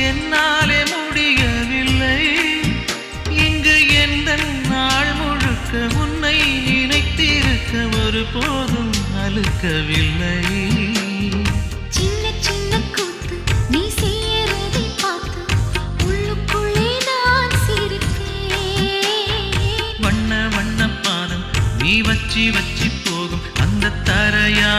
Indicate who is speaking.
Speaker 1: என்னாலே முடியவில்லை. இங்கு எந்த நாள் முழுக்க உன்னை நினைத்திருக்க ஒரு போதும் அழுக்கவில்லை.
Speaker 2: சின்ன சின்ன கூத்து நீ செய்யறதை பார்த்து உள்ளுக்குள்ளே நான் சிரிப்பேன்.
Speaker 1: வண்ண வண்ண பாதம் நீ வச்சி வச்சி போகும் அந்த தரையா